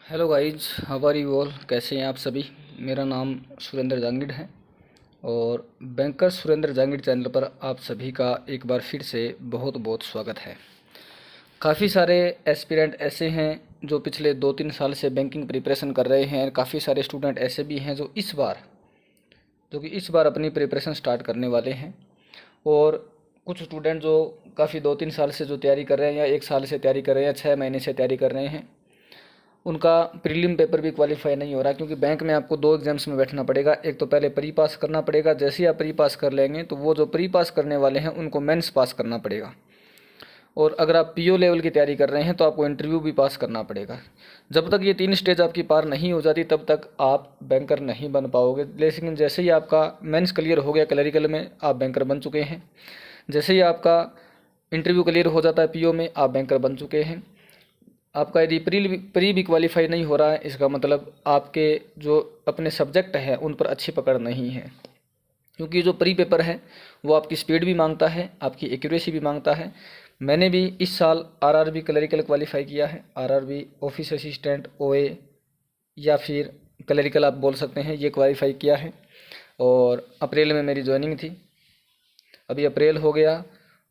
Hello guys, how are you all. कैसे हैं आप सभी। मेरा नाम सुरेंद्र जांगिड़ है और बैंकर सुरेंद्र जांगिड़ चैनल पर आप सभी का एक बार फिर से बहुत बहुत स्वागत है। काफ़ी सारे एस्पिरेंट ऐसे हैं जो पिछले 2-3 साल से बैंकिंग प्रिपरेशन कर रहे हैं। काफ़ी सारे स्टूडेंट ऐसे भी हैं जो इस बार अपनी प्रिपरेशन स्टार्ट करने वाले हैं। और कुछ स्टूडेंट जो काफ़ी 2-3 साल से जो तैयारी कर रहे हैं या 1 साल से तैयारी कर रहे हैं या 6 महीने से तैयारी कर रहे हैं, उनका प्रीलिम पेपर भी क्वालिफाई नहीं हो रहा, क्योंकि बैंक में आपको 2 एग्ज़ाम्स में बैठना पड़ेगा। एक तो पहले प्री पास करना पड़ेगा, जैसे ही आप प्री पास कर लेंगे तो वो जो प्री पास करने वाले हैं उनको मेंस पास करना पड़ेगा। और अगर आप पीओ लेवल की तैयारी कर रहे हैं तो आपको इंटरव्यू भी पास करना पड़ेगा। जब तक ये 3 स्टेज आपकी पार नहीं हो जाती तब तक आप बैंकर नहीं बन पाओगे। लेकिन जैसे ही आपका मेंस क्लियर हो गया, क्लरिकल में आप बैंकर बन चुके हैं। जैसे ही आपका इंटरव्यू क्लियर हो जाता है पीओ में, आप बैंकर बन चुके हैं। आपका यदि प्री भी क्वालिफाई नहीं हो रहा है, इसका मतलब आपके जो अपने सब्जेक्ट हैं उन पर अच्छी पकड़ नहीं है। क्योंकि जो प्री पेपर है वो आपकी स्पीड भी मांगता है, आपकी एक्यूरेसी भी मांगता है। मैंने भी इस साल आरआरबी क्लरिकल क्वालिफाई किया है। आरआरबी ऑफिस असिस्टेंट, ओए या फिर क्लरिकल आप बोल सकते हैं, ये क्वालिफाई किया है। और अप्रैल में मेरी ज्वाइनिंग थी। अभी अप्रैल हो गया,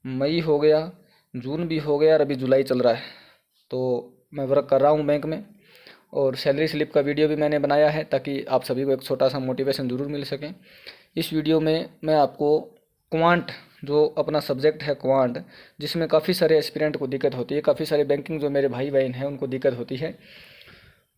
मई हो गया, जून भी हो गया और अभी जुलाई चल रहा है। तो मैं वर्क कर रहा हूँ बैंक में। और सैलरी स्लिप का वीडियो भी मैंने बनाया है ताकि आप सभी को एक छोटा सा मोटिवेशन ज़रूर मिल सके। इस वीडियो में मैं आपको क्वांट, जो अपना सब्जेक्ट है क्वांट, जिसमें काफ़ी सारे एस्पिरेंट को दिक्कत होती है, काफ़ी सारे बैंकिंग जो मेरे भाई बहन हैं उनको दिक्कत होती है,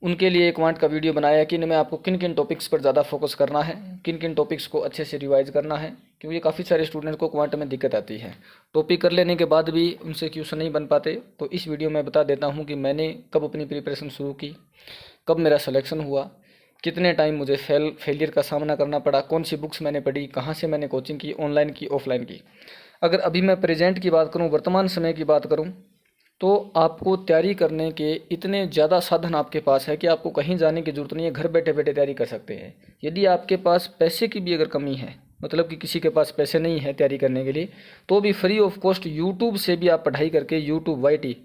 उनके लिए क्वांट का वीडियो बनाया है कि इनमें आपको किन किन टॉपिक्स पर ज़्यादा फोकस करना है, किन किन टॉपिक्स को अच्छे से रिवाइज करना है। क्योंकि काफ़ी सारे स्टूडेंट को क्वांट में दिक्कत आती है, टॉपिक कर लेने के बाद भी उनसे क्वेश्चन नहीं बन पाते। तो इस वीडियो में बता देता हूँ कि मैंने कब अपनी प्रिपरेशन शुरू की, कब मेरा सिलेक्शन हुआ, कितने टाइम मुझे फेलियर का सामना करना पड़ा, कौन सी बुक्स मैंने पढ़ी, कहाँ से मैंने कोचिंग की, ऑनलाइन की, ऑफलाइन की। अगर अभी मैं प्रेजेंट की बात करूँ, वर्तमान समय की बात करूँ, तो आपको तैयारी करने के इतने ज़्यादा साधन आपके पास है कि आपको कहीं जाने की ज़रूरत नहीं है। घर बैठे बैठे तैयारी कर सकते हैं। यदि आपके पास पैसे की भी अगर कमी है, मतलब कि किसी के पास पैसे नहीं है तैयारी करने के लिए, तो भी फ्री ऑफ कॉस्ट यूट्यूब से भी आप पढ़ाई करके, यूट्यूब वाईटी,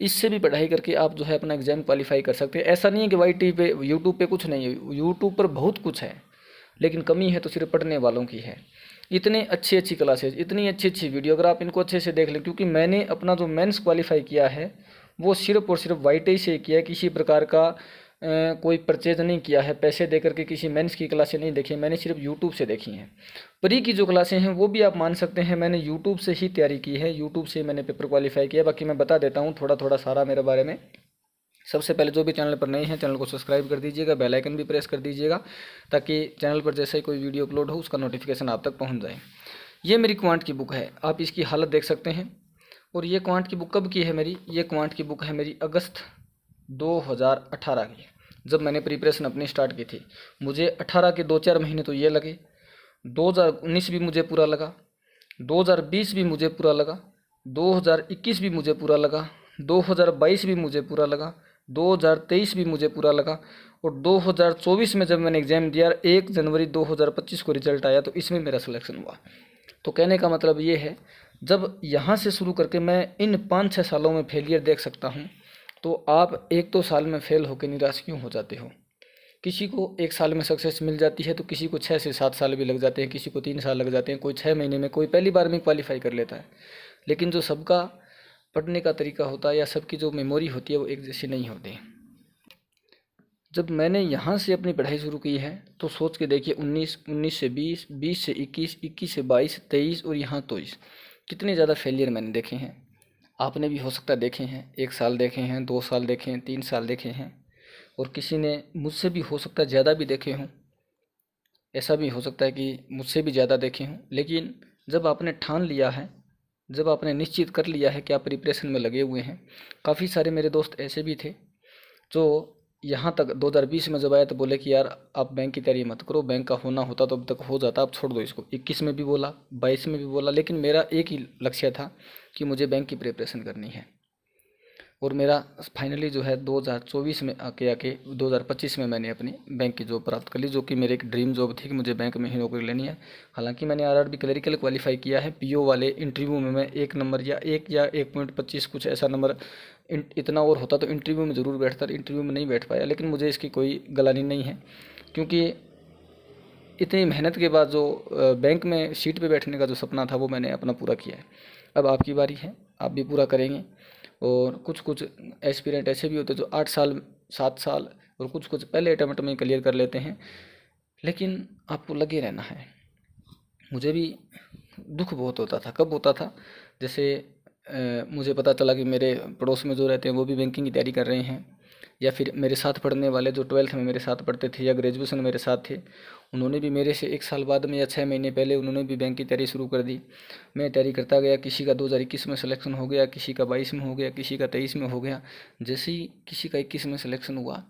इससे भी पढ़ाई करके आप जो है अपना एग्ज़ाम क्वालिफाई कर सकते हैं। ऐसा नहीं है कि वाईटी पे, यूट्यूब पे कुछ नहीं है। यूट्यूब पर बहुत कुछ है, लेकिन कमी है तो सिर्फ पढ़ने वालों की है। इतने अच्छी अच्छी क्लासेज, इतनी अच्छी अच्छी वीडियो, अगर आप इनको अच्छे से देख लें। क्योंकि मैंने अपना जो मेंस क्वालिफाई किया है वो सिर्फ और सिर्फ वाईटी से किया है। किसी प्रकार का कोई परचेज नहीं किया है, पैसे दे करके किसी मेंस की क्लासें नहीं देखी, मैंने सिर्फ यूट्यूब से देखी हैं। प्री की जो क्लासें हैं वो भी आप मान सकते हैं मैंने यूट्यूब से ही तैयारी की है, यूट्यूब से मैंने पेपर क्वालिफाई किया। बाकी मैं बता देता हूँ थोड़ा थोड़ा सारा मेरे बारे में। सबसे पहले जो भी चैनल पर नए हैं, चैनल को सब्सक्राइब कर दीजिएगा, बेल आइकन भी प्रेस कर दीजिएगा, ताकि चैनल पर जैसे ही कोई वीडियो अपलोड हो उसका नोटिफिकेशन आप तक पहुंच जाए। ये मेरी क्वांट की बुक है, आप इसकी हालत देख सकते हैं। और ये क्वांट की बुक कब की है मेरी, ये क्वांट की बुक है मेरी अगस्त 2018 की, जब मैंने प्रिपरेशन अपनी स्टार्ट की थी। मुझे 18 के 2-4 महीने तो ये लगे, 2019 भी मुझे पूरा लगा, 2020 भी मुझे पूरा लगा, 2021 भी मुझे पूरा लगा, 2022 भी मुझे पूरा लगा, 2023 भी मुझे पूरा लगा। और 2024 में जब मैंने एग्ज़ाम दिया, 1 जनवरी 2025 को रिजल्ट आया, तो इसमें मेरा सिलेक्शन हुआ। तो कहने का मतलब ये है, जब यहाँ से शुरू करके मैं इन 5-6 सालों में फेलियर देख सकता हूँ, तो आप 1-2 साल में फेल होकर निराश क्यों हो जाते हो। किसी को 1 साल में सक्सेस मिल जाती है तो किसी को 6 से 7 साल भी लग जाते हैं, किसी को 3 साल लग जाते हैं, कोई 6 महीने में, कोई पहली बार में क्वालिफाई कर लेता है। लेकिन जो सबका पढ़ने का तरीका होता है या सबकी जो मेमोरी होती है वो एक जैसी नहीं होती। जब मैंने यहाँ से अपनी पढ़ाई शुरू की है तो सोच के देखिए, 19 से 20, 20 से 21, 21 से 22, 23 और यहाँ 23, कितने ज़्यादा फेलियर मैंने देखे हैं। आपने भी हो सकता है देखे हैं, 1 साल देखे हैं, 2 साल देखे हैं, 3 साल देखे हैं, और किसी ने मुझसे भी हो सकता है ज़्यादा भी देखे हों। ऐसा भी हो सकता है कि मुझसे भी ज़्यादा देखे हों। लेकिन जब आपने ठान लिया है, जब आपने निश्चित कर लिया है कि आप प्रिपरेशन में लगे हुए हैं। काफ़ी सारे मेरे दोस्त ऐसे भी थे जो यहाँ तक 2020 में जब आया तो बोले कि यार आप बैंक की तैयारी मत करो, बैंक का होना होता तो अब तक हो जाता, आप छोड़ दो इसको। 21 में भी बोला, 22 में भी बोला, लेकिन मेरा एक ही लक्ष्य था कि मुझे बैंक की प्रिपरेशन करनी है। और मेरा फाइनली जो है 2024 में आके 2025 में मैंने अपनी बैंक की जॉब प्राप्त कर ली, जो कि मेरी एक ड्रीम जॉब थी कि मुझे बैंक में ही नौकरी लेनी है। हालांकि मैंने आरआरबी क्लरिकल क्वालिफाई किया है, पीओ वाले इंटरव्यू में मैं 1 नंबर या 1.25 कुछ ऐसा नंबर, इतना और होता तो इंटरव्यू में ज़रूर बैठता, इंटरव्यू में नहीं बैठ पाया। लेकिन मुझे इसकी कोई गलानी नहीं है, क्योंकि इतनी मेहनत के बाद जो बैंक में सीट पे बैठने का जो सपना था वो मैंने अपना पूरा किया है। अब आपकी बारी है, आप भी पूरा करेंगे। और कुछ कुछ एस्पिरेंट ऐसे भी होते हैं जो 8 साल 7 साल और कुछ कुछ पहले अटेम्प्ट में क्लियर कर लेते हैं, लेकिन आपको लगे रहना है। मुझे भी दुख बहुत होता था। कब होता था? जैसे मुझे पता चला कि मेरे पड़ोस में जो रहते हैं वो भी बैंकिंग की तैयारी कर रहे हैं, या फिर मेरे साथ पढ़ने वाले जो 12th में मेरे साथ पढ़ते थे या ग्रेजुएशन मेरे साथ थे, उन्होंने भी मेरे से 1 साल बाद में या 6 महीने पहले उन्होंने भी बैंक की तैयारी शुरू कर दी। मैं तैयारी करता गया, किसी का 2021 में सिलेक्शन हो गया, किसी का 22 में हो गया, किसी का 23 में हो गया। जैसे ही किसी का 21 में सिलेक्शन हुआ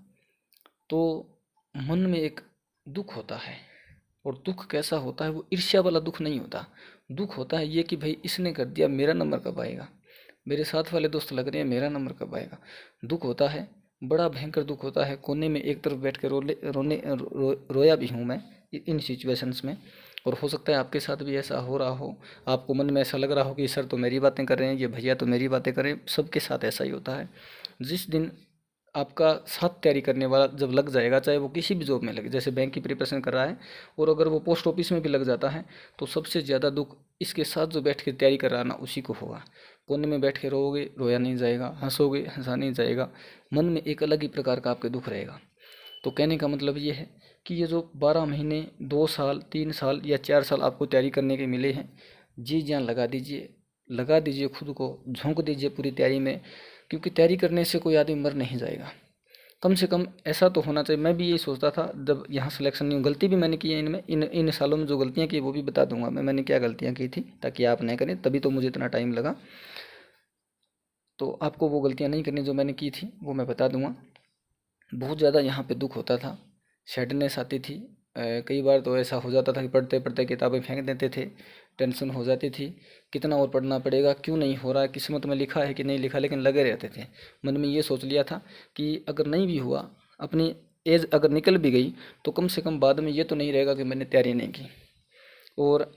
तो मन में एक दुख होता है। और दुख कैसा होता है? वो ईर्ष्या वाला दुख नहीं होता। दुख होता है ये कि भाई इसने कर दिया, मेरा नंबर कब आएगा? मेरे साथ वाले दोस्त लग रहे हैं, मेरा नंबर कब आएगा? दुख होता है, बड़ा भयंकर दुख होता है। कोने में एक तरफ बैठ के रोया भी हूँ मैं इन सिचुएशंस में। और हो सकता है आपके साथ भी ऐसा हो रहा हो, आपको मन में ऐसा लग रहा हो कि सर तो मेरी बातें कर रहे हैं, ये भैया तो मेरी बातें कर रहे हैं। सबके साथ ऐसा ही होता है। जिस दिन आपका साथ तैयारी करने वाला जब लग जाएगा, चाहे वो किसी भी जॉब में लगे, जैसे बैंक की प्रिपरेशन कर रहा है और अगर वो पोस्ट ऑफिस में भी लग जाता है, तो सबसे ज़्यादा दुख इसके साथ जो बैठ के तैयारी कर रहा ना उसी को होगा। कोने में बैठ के रोओगे, रोया नहीं जाएगा, हंसोगे, हंसा नहीं जाएगा। मन में एक अलग ही प्रकार का आपके दुख रहेगा। तो कहने का मतलब ये है कि ये जो 12 महीने, 2 साल, 3 साल या 4 साल आपको तैयारी करने के मिले हैं, जी जान लगा दीजिए खुद को, झोंक दीजिए पूरी तैयारी में। क्योंकि तैयारी करने से कोई आदमी मर नहीं जाएगा। कम से कम ऐसा तो होना चाहिए। मैं भी यही सोचता था जब यहाँ सिलेक्शन नहीं, गलती भी मैंने की है इनमें, इन सालों में जो गलतियाँ की वो भी बता दूंगा मैंने क्या गलतियाँ की थी, ताकि आप नहीं करें। तभी तो मुझे इतना टाइम लगा। तो आपको वो गलतियाँ नहीं करनी जो मैंने की थी, वो मैं बता दूंगा। बहुत ज़्यादा यहाँ पे दुख होता था, सैडनेस आती थी। कई बार तो ऐसा हो जाता था कि पढ़ते पढ़ते किताबें फेंक देते थे, टेंशन हो जाती थी, कितना और पढ़ना पड़ेगा, क्यों नहीं हो रहा है, किस्मत में लिखा है कि नहीं लिखा, लेकिन लगे रहते थे। मन में ये सोच लिया था कि अगर नहीं भी हुआ, अपनी एज अगर निकल भी गई, तो कम से कम बाद में ये तो नहीं रहेगा कि मैंने तैयारी नहीं की। और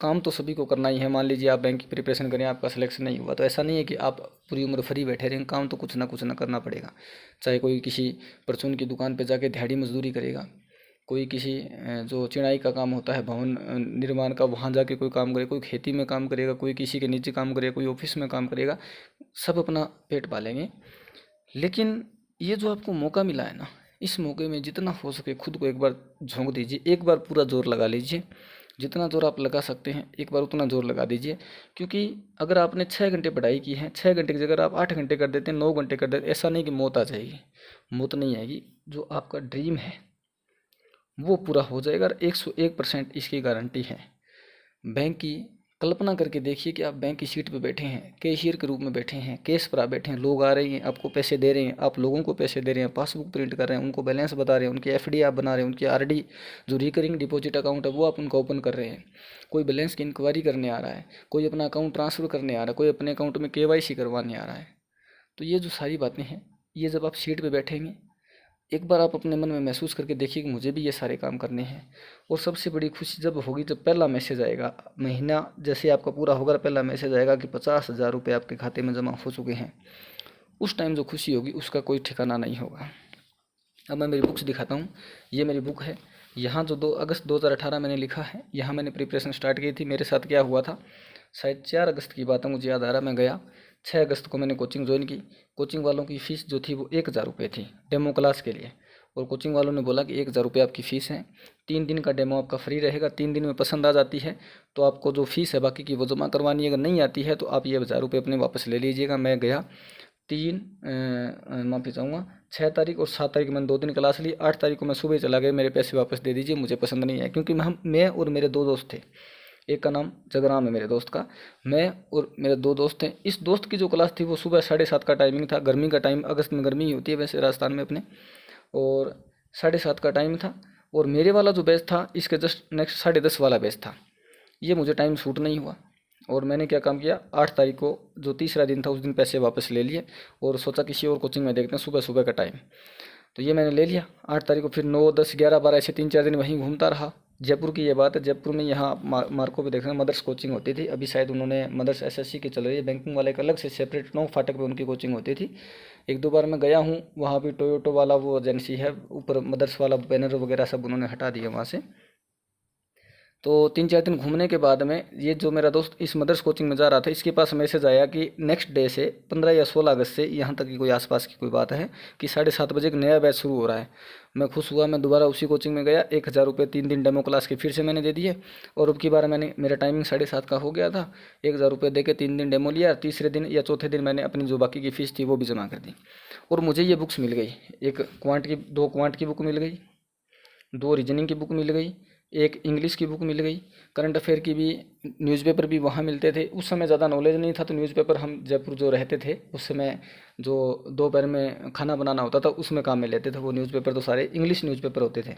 काम तो सभी को करना ही है। मान लीजिए आप बैंक की प्रिपरेशन करें, आपका सिलेक्शन नहीं हुआ, तो ऐसा नहीं है कि आप पूरी उम्र फ्री बैठे रहेंगे। काम तो कुछ ना करना पड़ेगा। चाहे कोई किसी परचून की दुकान पे जाके दिहाड़ी मजदूरी करेगा, कोई किसी जो चिनाई का काम होता है भवन निर्माण का, वहाँ जाके कोई काम करे, कोई खेती में काम करेगा, कोई किसी के नीचे काम करेगा, कोई ऑफिस में काम करेगा। सब अपना पेट पालेंगे। लेकिन ये जो आपको मौका मिला है ना, इस मौके में जितना हो सके खुद को एक बार झोंक दीजिए, एक बार पूरा जोर लगा लीजिए। जितना जोर आप लगा सकते हैं एक बार उतना जोर लगा दीजिए। क्योंकि अगर आपने 6 घंटे पढ़ाई की है, 6 घंटे की जगह आप 8 घंटे कर देते हैं, 9 घंटे कर देते, ऐसा नहीं कि मौत आ जाएगी। मौत नहीं आएगी। जो आपका ड्रीम है वो पूरा हो जाएगा, और 101% इसकी गारंटी है। बैंक की कल्पना करके देखिए कि आप बैंक की सीट पे बैठे हैं, कैशियर के रूप में बैठे हैं, केस पर आप बैठे हैं, लोग आ रहे हैं, आपको पैसे दे रहे हैं, आप लोगों को पैसे दे रहे हैं, पासबुक प्रिंट कर रहे हैं, उनको बैलेंस बता रहे हैं, उनकी एफडी आप बना रहे हैं, उनकी आरडी जो रिकरिंग डिपॉजिट अकाउंट है वो आप उनको ओपन कर रहे हैं। कोई बैलेंस की इंक्वायरी करने आ रहा है, कोई अपना अकाउंट ट्रांसफ़र करने आ रहा है, कोई अपने अकाउंट में केवाईसी करवाने आ रहा है। तो ये जो सारी बातें हैं, ये जब आप सीट पर बैठेंगे, एक बार आप अपने मन में महसूस करके देखिए कि मुझे भी ये सारे काम करने हैं। और सबसे बड़ी खुशी जब होगी जब पहला मैसेज आएगा, महीना जैसे आपका पूरा होगा, पहला मैसेज आएगा कि 50,000 रुपये आपके खाते में जमा हो चुके हैं। उस टाइम जो खुशी होगी उसका कोई ठिकाना नहीं होगा। अब मैं मेरी बुक्स दिखाता हूँ। ये मेरी बुक है। यहाँ जो 2 अगस्त 2018 मैंने लिखा है, यहाँ मैंने प्रिपरेशन स्टार्ट की थी। मेरे साथ क्या हुआ था, शायद 4 अगस्त की बात है, मुझे याद आ रहा। मैं गया 6 अगस्त को मैंने कोचिंग ज्वाइन की। कोचिंग वालों की फ़ीस जो थी वो 1,000 रुपये थी डेमो क्लास के लिए। और कोचिंग वालों ने बोला कि 1,000 रुपये आपकी फ़ीस है, 3 दिन का डेमो आपका फ्री रहेगा। 3 दिन में पसंद आ जाती है तो आपको जो फ़ीस है बाकी की वो जमा करवानी है, अगर नहीं आती है तो आप ये 1,000 रुपये अपने वापस ले लीजिएगा। मैं गया 3 माफ़ी चाहूँगा 6 तारीख और 7 तारीख मैंने 2 दिन क्लास ली। 8 तारीख को मैं सुबह चला गया, मेरे पैसे वापस दे दीजिए, मुझे पसंद नहीं है। क्योंकि मैं और मेरे 2 दोस्त थे, एक का नाम जगराम है मेरे दोस्त का, मैं और मेरे 2 दोस्त हैं। इस दोस्त की जो क्लास थी वो सुबह 7:30 का टाइमिंग था। गर्मी का टाइम, अगस्त में गर्मी ही होती है वैसे राजस्थान में अपने, और 7:30 का टाइम था। और मेरे वाला जो बैच था इसके जस्ट नेक्स्ट 10:30 वाला बैच था। ये मुझे टाइम सूट नहीं हुआ। और मैंने क्या काम किया, 8 तारीख को जो तीसरा दिन था उस दिन पैसे वापस ले लिए और सोचा किसी और कोचिंग में देखते हैं सुबह सुबह का टाइम। तो ये मैंने ले लिया 8 तारीख को। फिर 9, 10, 11, 12 ऐसे 3-4 दिन वहीं घूमता रहा। जयपुर की ये बात है, जयपुर में यहाँ मार्को पे देखना मदर्स कोचिंग होती थी। अभी शायद उन्होंने मदर्स एसएससी की चल रही है, बैंकिंग वाले का अलग से सेपरेट 9 फाटक पे उनकी कोचिंग होती थी। 1-2 बार मैं गया हूँ वहाँ भी। टोयोटो वाला वो एजेंसी है, ऊपर मदर्स वाला बैनर वगैरह सब उन्होंने हटा दिया वहाँ से। तो 3-4 दिन घूमने के बाद में ये जो मेरा दोस्त इस मदर्स कोचिंग में जा रहा था, इसके पास मैसेज आया कि नेक्स्ट डे से 15 या 16 अगस्त से यहाँ तक की कोई आसपास की कोई बात है कि 7:30 बजे एक नया बैच शुरू हो रहा है। मैं खुश हुआ, मैं दोबारा उसी कोचिंग में गया। 1,000 रुपये 3 दिन डेमो क्लास के फिर से मैंने दे दिए। और अब की बार मैंने, मेरा टाइमिंग 7:30 का हो गया था, 1,000 रुपये दे के 3 दिन डेमो लिया। तीसरे दिन या चौथे दिन मैंने अपनी जो बाकी की फ़ीस थी वो भी जमा कर दी। और मुझे ये बुक्स मिल गई, एक क्वांट की, 2 क्वांट की बुक मिल गई, 2 रीजनिंग की बुक मिल गई, एक इंग्लिश की बुक मिल गई। करंट अफेयर की भी न्यूज़पेपर भी वहाँ मिलते थे। उस समय ज़्यादा नॉलेज नहीं था तो न्यूज़पेपर हम जयपुर जो रहते थे उस समय जो दोपहर में खाना बनाना होता था उसमें काम में लेते थे। वो न्यूज़पेपर तो सारे इंग्लिश न्यूज़पेपर होते थे।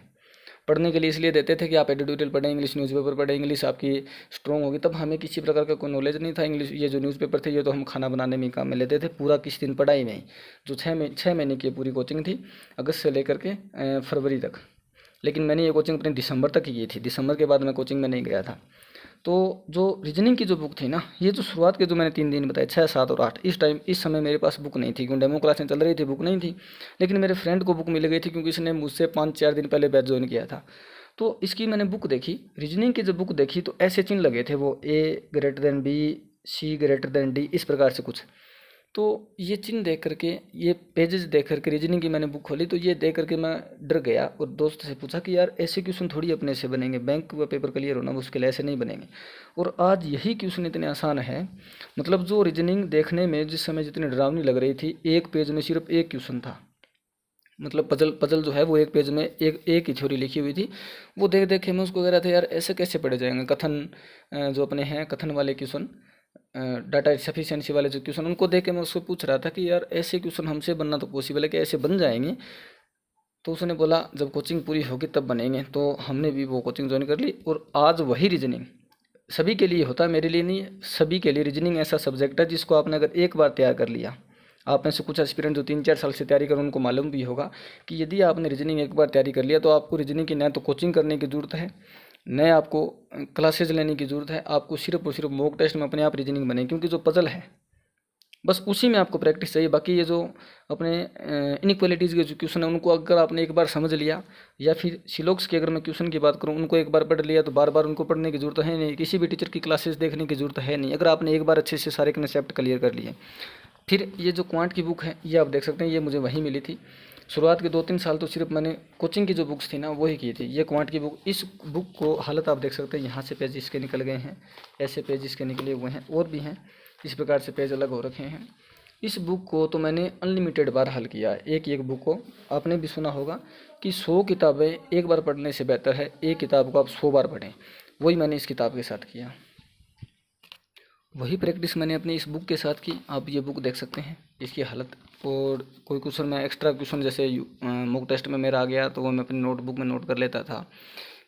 पढ़ने के लिए इसलिए देते थे कि आप एडिटोरियल पढ़ें, इंग्लिश न्यूज़पेपर पढ़ें, इंग्लिश आपकी स्ट्रॉन्ग होगी। तब हमें किसी प्रकार का कोई नॉलेज नहीं था। इंग्लिश ये जो न्यूज़पेपर थे ये तो हम खाना बनाने में ही काम में लेते थे। पूरा किस दिन पढ़ाई में ही, जो 6 महीने की पूरी कोचिंग थी, अगस्त से लेकर के फरवरी तक। लेकिन मैंने ये कोचिंग अपने दिसंबर तक ही की थी, दिसंबर के बाद मैं कोचिंग में नहीं गया था। तो जो रीजनिंग की जो बुक थी ना, ये जो शुरुआत के जो मैंने 3 दिन बताए, 6, 7 और 8, इस समय मेरे पास बुक नहीं थी क्योंकि डेमो क्लासें चल रही थी, बुक नहीं थी। लेकिन मेरे फ्रेंड को बुक मिल गई थी क्योंकि इसने मुझसे 5-4 दिन पहले बैच ज्वाइन किया था। तो इसकी मैंने बुक देखी, रीजनिंग की जो बुक देखी तो ऐसे चिन्ह लगे थे, वो A>B, C>D, इस प्रकार से कुछ। तो ये चिन्ह देख करके, ये पेजेस देख करके रीजनिंग की मैंने बुक खोली तो ये देख करके मैं डर गया और दोस्त से पूछा कि यार ऐसे क्वेश्चन थोड़ी अपने से बनेंगे, बैंक का पेपर क्लियर होना मुश्किल है, ऐसे नहीं बनेंगे। और आज यही क्वेश्चन इतने आसान है। मतलब जो रीजनिंग देखने में जिस समय जितनी डरावनी लग रही थी, एक पेज में सिर्फ एक क्वेश्चन था। मतलब पजल पजल जो है वो एक पेज में एक ही थ्योरी लिखी हुई थी। वो देख देख के मैं उसको कह रहा था यार ऐसे कैसे पढ़े जाएंगे। कथन जो अपने हैं कथन वाले क्वेश्चन, डाटा सफिशिएंसी वाले जो क्वेश्चन, उनको देख के मैं उसको पूछ रहा था कि यार ऐसे क्वेश्चन हमसे बनना तो पॉसिबल है कि ऐसे बन जाएंगे। तो उसने बोला जब कोचिंग पूरी होगी तब बनेंगे। तो हमने भी वो कोचिंग ज्वाइन कर ली और आज वही रीजनिंग सभी के लिए होता है, मेरे लिए नहीं है, सभी के लिए। रीजनिंग ऐसा सब्जेक्ट है जिसको आपने अगर एक बार तैयार कर लिया, आप में से कुछ एस्पिरेंट जो 3-4 साल से तैयारी कर उनको मालूम भी होगा कि यदि आपने रीजनिंग एक बार तैयारी कर लिया तो आपको रीजनिंग की न तो कोचिंग करने की ज़रूरत है, न आपको क्लासेज लेने की ज़रूरत है। आपको सिर्फ और सिर्फ मॉक टेस्ट में अपने आप रीजनिंग बने, क्योंकि जो पजल है बस उसी में आपको प्रैक्टिस चाहिए। बाकी ये जो अपने इनइक्वालिटीज़ के जो क्वेश्चन है उनको अगर आपने एक बार समझ लिया, या फिर सिलोक्स की अगर मैं क्वेश्चन की बात करूँ, उनको एक बार पढ़ लिया तो बार बार उनको पढ़ने की जरूरत है नहीं, किसी भी टीचर की क्लासेस देखने की जरूरत है नहीं, अगर आपने एक बार अच्छे से सारे कंसेप्ट क्लियर कर लिए। फिर ये जो क्वांट की बुक है ये आप देख सकते हैं, ये मुझे वहीं मिली थी। शुरुआत के 2-3 साल तो सिर्फ मैंने कोचिंग की जो बुक्स थी ना वही की थी। ये क्वांट की बुक, इस बुक को हालत आप देख सकते हैं, यहाँ से पेज इसके निकल गए हैं, ऐसे पेज इसके निकले हुए हैं, और भी हैं इस प्रकार से पेज अलग हो रखे हैं। इस बुक को तो मैंने अनलिमिटेड बार हल किया है। एक एक बुक को आपने भी सुना होगा कि 100 किताबें एक बार पढ़ने से बेहतर है एक किताब को आप 100 बार पढ़ें। वही मैंने इस किताब के साथ किया, वही प्रैक्टिस मैंने अपनी इस बुक के साथ की। आप ये बुक देख सकते हैं इसकी हालत। और कोई क्वेश्चन मैं एक्स्ट्रा क्वेश्चन जैसे मॉक टेस्ट में मेरा आ गया तो वो मैं अपनी नोटबुक में नोट कर लेता था।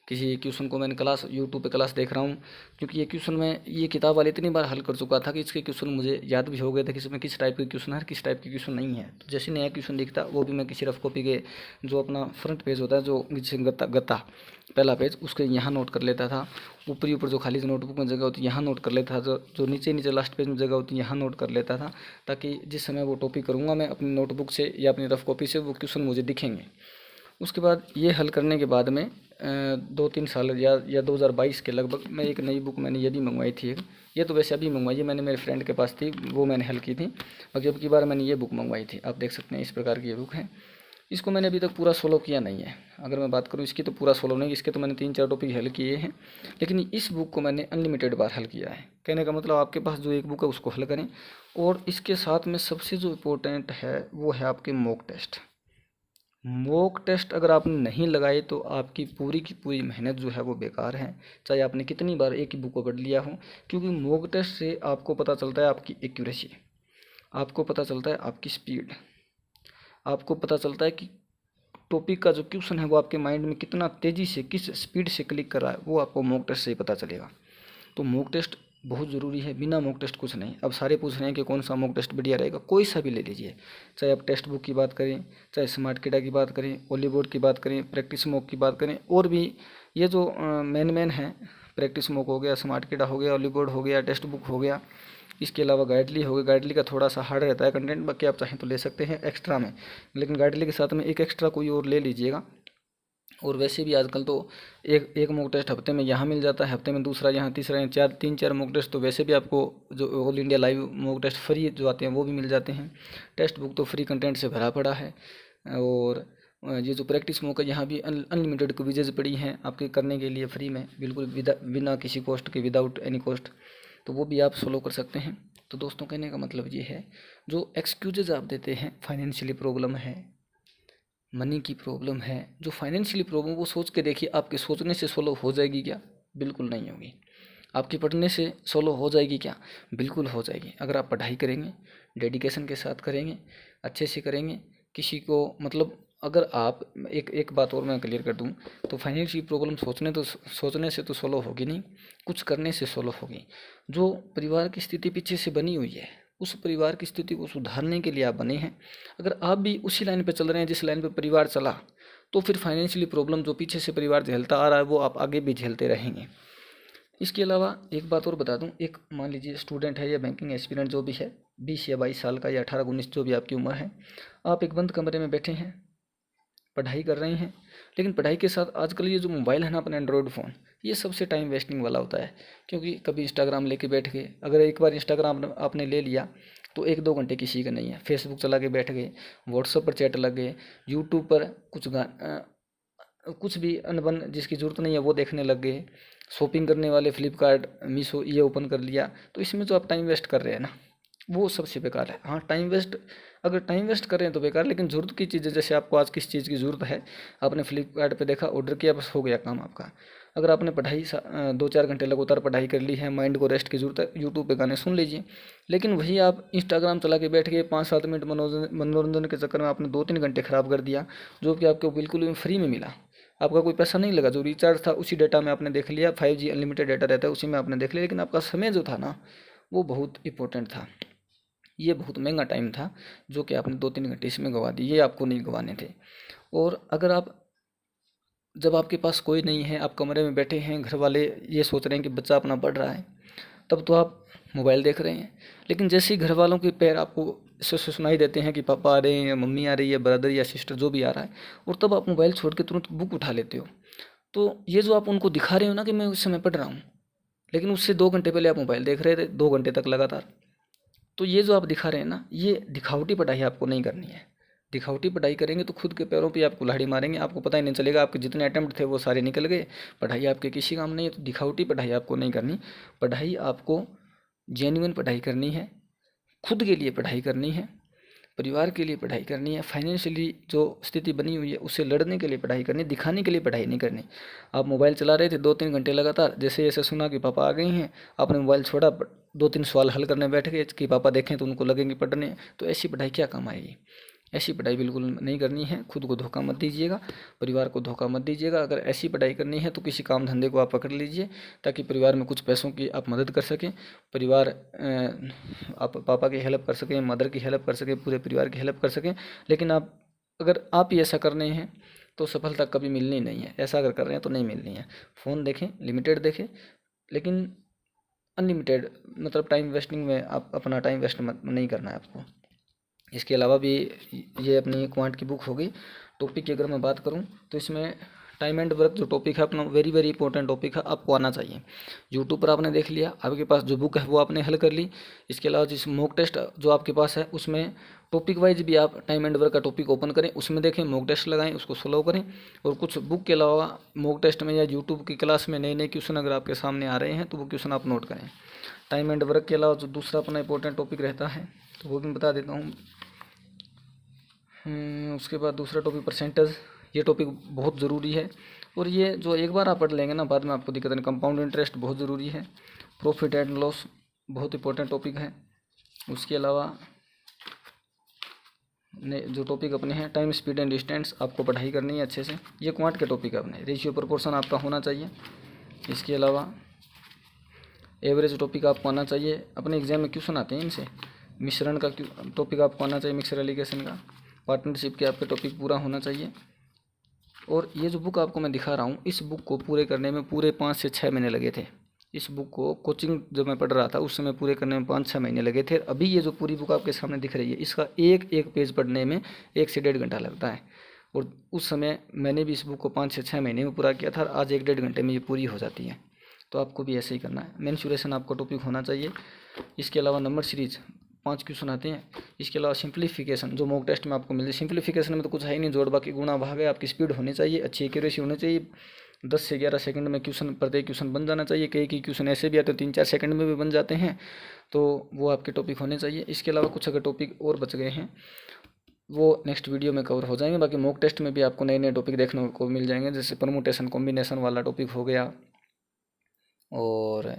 किसी क्वेश्चन को मैंने क्लास यूट्यूब पे क्लास देख रहा हूँ, क्योंकि ये क्वेश्चन मैं ये किताब वाले इतनी बार हल कर चुका था कि इसके क्वेश्चन मुझे याद भी हो गए थे कि इसमें किस टाइप के क्वेश्चन है, किस टाइप के क्वेश्चन नहीं है। तो जैसे नया क्वेश्चन दिखता वो भी मैं किसी रफ कॉपी के जो अपना फ्रंट पेज होता है, जो जिसे गत्ता गत्ता पहला पेज, उसके यहाँ नोट कर लेता था। ऊपरी ऊपर जो खाली नोटबुक में जगह होती है यहाँ नोट कर लेता था, जो नीचे नीचे लास्ट पेज में जगह होती है यहाँ नोट कर लेता था, ताकि जिस समय वो टॉपिक करूँगा मैं अपनी नोटबुक से या अपनी रफ कॉपी से वो क्वेश्चन मुझे दिखेंगे। उसके बाद ये हल करने के बाद में 2-3 साल या 2022 के लगभग मैं एक नई बुक मैंने ये भी मंगवाई थी। ये तो वैसे अभी मंगवाई है मैंने, मेरे फ्रेंड के पास थी, वो मैंने हल की थी। बाकी अब की बार मैंने ये बुक मंगवाई थी। आप देख सकते हैं इस प्रकार की ये बुक है। इसको मैंने अभी तक पूरा सोलो किया नहीं है। अगर मैं बात करूँ इसकी तो पूरा सोलो नहीं, इसके तो मैंने 3-4 टॉपिक हल किए हैं, लेकिन इस बुक को मैंने अनलिमिटेड बार हल किया है। कहने का मतलब आपके पास जो एक बुक है उसको हल करें, और इसके साथ में सबसे जो इम्पोर्टेंट है वो है आपके मॉक टेस्ट। मॉक टेस्ट अगर आपने नहीं लगाए तो आपकी पूरी की पूरी मेहनत जो है वो बेकार है, चाहे आपने कितनी बार एक ही बुक को पढ़ लिया हो। क्योंकि मॉक टेस्ट से आपको पता चलता है आपकी एक्यूरेसी, आपको पता चलता है आपकी स्पीड, आपको पता चलता है कि टॉपिक का जो क्वेश्चन है वो आपके माइंड में कितना तेज़ी से किस स्पीड से क्लिक कर रहा है, वो आपको मॉक टेस्ट से ही पता चलेगा। तो मॉक टेस्ट बहुत ज़रूरी है। बिना मॉक टेस्ट कुछ नहीं। अब सारे पूछ रहे हैं कि कौन सा मॉक टेस्ट बढ़िया रहेगा, कोई सा भी ले लीजिए। चाहे आप टेक्स्ट बुक की बात करें, चाहे स्मार्ट किडा की बात करें, ओली बोर्ड की बात करें, प्रैक्टिस मॉक की बात करें, और भी ये जो मेन हैं, प्रैक्टिस मॉक हो गया, स्मार्ट किडा हो गया, ओली बोर्ड हो गया, टेक्स्ट बुक हो गया, इसके अलावा गाइडली हो गया। गाइडली का थोड़ा सा हार्ड रहता है कंटेंट, बाकी आप चाहें तो ले सकते हैं एक्स्ट्रा में, लेकिन गाइडली के साथ में एक एक्स्ट्रा कोई और ले लीजिएगा। और वैसे भी आजकल तो एक मॉक टेस्ट हफ्ते में यहाँ मिल जाता है, हफ्ते में दूसरा यहाँ, तीसरा यहाँ, 3-4 मॉक टेस्ट तो वैसे भी आपको जो all India live mock test free जो आते हैं वो भी मिल जाते हैं। टेक्स्ट बुक तो फ्री कंटेंट से भरा पड़ा है। और ये जो प्रैक्टिस मॉक है, यहाँ भी अनलिमिटेड क्विजेज पड़ी हैं आपके करने के लिए फ्री में, बिल्कुल बिना किसी कॉस्ट के, विदाउट एनी कॉस्ट, तो वो भी आप सोलो कर सकते हैं। तो दोस्तों कहने का मतलब ये है, जो एक्सक्यूजेज आप देते हैं, फाइनेंशियली प्रॉब्लम है, मनी की प्रॉब्लम है, जो फाइनेंशियली प्रॉब्लम, वो सोच के देखिए आपके सोचने से सोल्व हो जाएगी क्या? बिल्कुल नहीं होगी। आपके पढ़ने से सोल्व हो जाएगी क्या? बिल्कुल हो जाएगी। अगर आप पढ़ाई करेंगे, डेडिकेशन के साथ करेंगे, अच्छे से करेंगे, किसी को मतलब अगर आप एक बात और मैं क्लियर कर दूं, तो फाइनेंशियल प्रॉब्लम सोचने से तो सोल्व होगी नहीं, कुछ करने से सोल्व होगी। जो परिवार की स्थिति पीछे से बनी हुई है, उस परिवार की स्थिति को सुधारने के लिए आप बने हैं। अगर आप भी उसी लाइन पे चल रहे हैं जिस लाइन पे परिवार चला, तो फिर फाइनेंशियली प्रॉब्लम जो पीछे से परिवार झेलता आ रहा है वो आप आगे भी झेलते रहेंगे। इसके अलावा एक बात और बता दूं, एक मान लीजिए स्टूडेंट है या बैंकिंग एस्पिरेंट जो भी है, 20 या 22 साल का या 18-19 जो भी आपकी उम्र है, आप एक बंद कमरे में बैठे हैं, पढ़ाई कर रहे हैं, लेकिन पढ़ाई के साथ आजकल ये जो मोबाइल है ना, अपने एंड्रॉयड फ़ोन, ये सबसे टाइम वेस्टिंग वाला होता है। क्योंकि कभी इंस्टाग्राम लेके बैठ गए, अगर एक बार इंस्टाग्राम आपने ले लिया तो 1-2 घंटे किसी का नहीं है। फेसबुक चला के बैठ गए, व्हाट्सएप पर चैट लग गए, यूट्यूब पर कुछ भी अनबन जिसकी ज़रूरत नहीं है वो देखने लग गए, शॉपिंग करने वाले फ्लिपकार्ट, मीशो ये ओपन कर लिया, तो इसमें जो आप टाइम वेस्ट कर रहे हैं ना, वो सबसे बेकार है। हाँ, टाइम वेस्ट, अगर टाइम वेस्ट कर रहे हैं तो बेकार, लेकिन ज़रूरत की चीज़ें, जैसे आपको आज किस चीज़ की ज़रूरत है, आपने फ्लिपकार्ट पे देखा, ऑर्डर किया, बस हो गया काम आपका। अगर आपने पढ़ाई 2-4 घंटे लगातार पढ़ाई कर ली है, माइंड को रेस्ट की ज़रूरत है, यूट्यूब पे गाने सुन लीजिए। लेकिन वही आप इंस्टाग्राम चला के बैठ गए, 5-7 मिनट मनोरंजन के चक्कर में आपने 2-3 घंटे ख़राब कर दिया, जो कि आपको बिल्कुल भी फ्री में मिला, आपका कोई पैसा नहीं लगा। जो रिचार्ज था उसी डेटा में आपने देख लिया, 5G अनलिमिटेड डाटा रहता है, उसी में आपने देख लिया, लेकिन आपका समय जो था ना, वो बहुत इंपॉर्टेंट था। ये बहुत महंगा टाइम था जो कि आपने 2-3 घंटे इसमें गंवा दिए, ये आपको नहीं गंवाने थे। और अगर आप, जब आपके पास कोई नहीं है, आप कमरे में बैठे हैं, घर वाले ये सोच रहे हैं कि बच्चा अपना पढ़ रहा है, तब तो आप मोबाइल देख रहे हैं। लेकिन जैसे ही घर वालों के पैर आपको से सुनाई देते हैं कि पापा आ रहे हैं या मम्मी आ रही है, ब्रदर या सिस्टर जो भी आ रहा है, और तब आप मोबाइल छोड़ के तुरंत बुक उठा लेते हो। तो ये जो आप उनको दिखा रहे हो ना कि मैं उस समय पढ़ रहा हूँ, लेकिन उससे 2 घंटे पहले आप मोबाइल देख रहे थे 2 घंटे तक लगातार। तो ये जो आप दिखा रहे हैं ना, ये दिखावटी पढ़ाई आपको नहीं करनी है। दिखावटी पढ़ाई करेंगे तो खुद के पैरों पे आप कुल्हाड़ी मारेंगे, आपको पता ही नहीं चलेगा, आपके जितने अटेम्प्ट थे वो सारे निकल गए, पढ़ाई आपके किसी काम नहीं है। तो दिखावटी पढ़ाई आपको नहीं करनी, पढ़ाई आपको जेन्युइन पढ़ाई करनी है, खुद के लिए पढ़ाई करनी है, परिवार के लिए पढ़ाई करनी है, फाइनेंशियली जो स्थिति बनी हुई है उससे लड़ने के लिए पढ़ाई करनी, दिखाने के लिए पढ़ाई नहीं करनी। आप मोबाइल चला रहे थे 2-3 घंटे लगातार, जैसे जैसे सुना कि पापा आ गए हैं, आपने मोबाइल छोड़ा, 2-3 सवाल हल करने बैठ गए कि पापा देखें तो उनको लगेंगे पढ़ने, तो ऐसी पढ़ाई क्या काम आएगी? ऐसी पढ़ाई बिल्कुल नहीं करनी है। खुद को धोखा मत दीजिएगा, परिवार को धोखा मत दीजिएगा। अगर ऐसी पढ़ाई करनी है तो किसी काम धंधे को आप पकड़ लीजिए, ताकि परिवार में कुछ पैसों की आप मदद कर सकें, परिवार आप पापा की हेल्प कर सकें, मदर की हेल्प कर सकें, पूरे परिवार की हेल्प कर सकें। लेकिन अगर आप ही ऐसा करने हैं तो सफलता कभी मिलनी नहीं है। ऐसा अगर कर रहे हैं तो नहीं मिलनी है। फ़ोन देखें, लिमिटेड देखें, लेकिन अनलिमिटेड, मतलब टाइम वेस्टिंग में आप अपना टाइम वेस्ट नहीं करना है आपको। इसके अलावा भी ये अपनी क्वांट की बुक होगी। टॉपिक की अगर मैं बात करूं तो इसमें टाइम एंड वर्क जो टॉपिक है अपना, वेरी वेरी इंपॉर्टेंट टॉपिक है, आपको आना चाहिए। यूट्यूब पर आपने देख लिया, आपके पास जो बुक है वो आपने हल कर ली। इसके अलावा जिस मॉक टेस्ट जो आपके पास है उसमें टॉपिक वाइज भी आप टाइम एंड वर्क का टॉपिक ओपन करें, उसमें देखें, मॉक टेस्ट लगाएं, उसको सोल्व करें। और कुछ बुक के अलावा मॉक टेस्ट में या यूट्यूब की क्लास में नए नए क्वेश्चन अगर आपके सामने आ रहे हैं तो वो क्वेश्चन आप नोट करें। टाइम एंड वर्क के अलावा जो दूसरा अपना इंपॉर्टेंट टॉपिक रहता है तो वो भी बता देता हूँ। उसके बाद दूसरा टॉपिक परसेंटेज, ये टॉपिक बहुत ज़रूरी है, और ये जो एक बार आप पढ़ लेंगे ना बाद में आपको दिक्कत नहीं। कंपाउंड इंटरेस्ट बहुत ज़रूरी है। प्रॉफिट एंड लॉस बहुत इंपॉर्टेंट टॉपिक है। उसके अलावा जो टॉपिक अपने हैं, टाइम, स्पीड एंड डिस्टेंस, आपको पढ़ाई करनी है अच्छे से। ये क्वांट के टॉपिक है अपने। रेशियो प्रोपोर्शन आपका होना चाहिए। इसके अलावा एवरेज टॉपिक आपको आना चाहिए। अपने एग्जाम में क्वेश्चन आते हैं इनसे। मिश्रण का टॉपिक आपको आना चाहिए, मिक्सर एलिगेशन का। पार्टनरशिप के आपके टॉपिक पूरा होना चाहिए। और ये जो बुक आपको मैं दिखा रहा हूँ, इस बुक को पूरे करने में पूरे 5 से 6 महीने लगे थे। इस बुक को कोचिंग जब मैं पढ़ रहा था उस समय पूरे करने में 5-6 महीने लगे थे। अभी ये जो पूरी बुक आपके सामने दिख रही है, इसका एक एक पेज पढ़ने में 1 से 1.5 घंटा लगता है। और उस समय मैंने भी इस बुक को 5 से 6 महीने में पूरा किया था, और आज 1-1.5 घंटे में ये पूरी हो जाती है। तो आपको भी ऐसे ही करना है। मेंसुरेशन आपका टॉपिक होना चाहिए। इसके अलावा नंबर सीरीज 5 क्वेश्चन आते हैं। इसके अलावा सिंप्लीफिकेशन जो मॉक टेस्ट में आपको मिलती है। सिंप्लीफिकेशन में तो कुछ है ही नहीं, जोड़ बाकी गुणा भाग है। आपकी स्पीड होनी चाहिए, अच्छी एक्यूरेसी होनी चाहिए। 10 से 11 सेकंड में क्वेश्चन, प्रत्येक क्वेश्चन बन जाना चाहिए। कई क्वेश्चन ऐसे भी आते हैं 3-4 सेकंड में भी बन जाते हैं, तो वो आपके टॉपिक होने चाहिए। इसके अलावा कुछ अगर टॉपिक और बच गए हैं वो नेक्स्ट वीडियो में कवर हो जाएंगे। बाकी मॉक टेस्ट में भी आपको नए नए टॉपिक देखने को मिल जाएंगे, जैसे परमुटेशन कॉम्बिनेशन वाला टॉपिक हो गया, और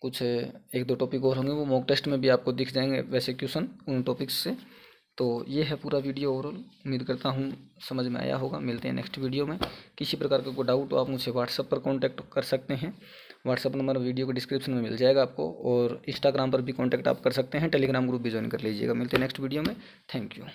कुछ 1-2 टॉपिक और होंगे, वो मॉक टेस्ट में भी आपको दिख जाएंगे वैसे क्वेश्चन उन टॉपिक्स से। तो ये है पूरा वीडियो ओवरऑल। उम्मीद करता हूँ समझ में आया होगा। मिलते हैं नेक्स्ट वीडियो में। किसी प्रकार का कोई डाउट हो आप मुझसे व्हाट्सएप पर कांटेक्ट कर सकते हैं। व्हाट्सएप नंबर वीडियो के डिस्क्रिप्शन में मिल जाएगा आपको, और इंस्टाग्राम पर भी कांटेक्ट आप कर सकते हैं। टेलीग्राम ग्रुप भी ज्वाइन कर लीजिएगा। मिलते हैं नेक्स्ट वीडियो में। Thank you.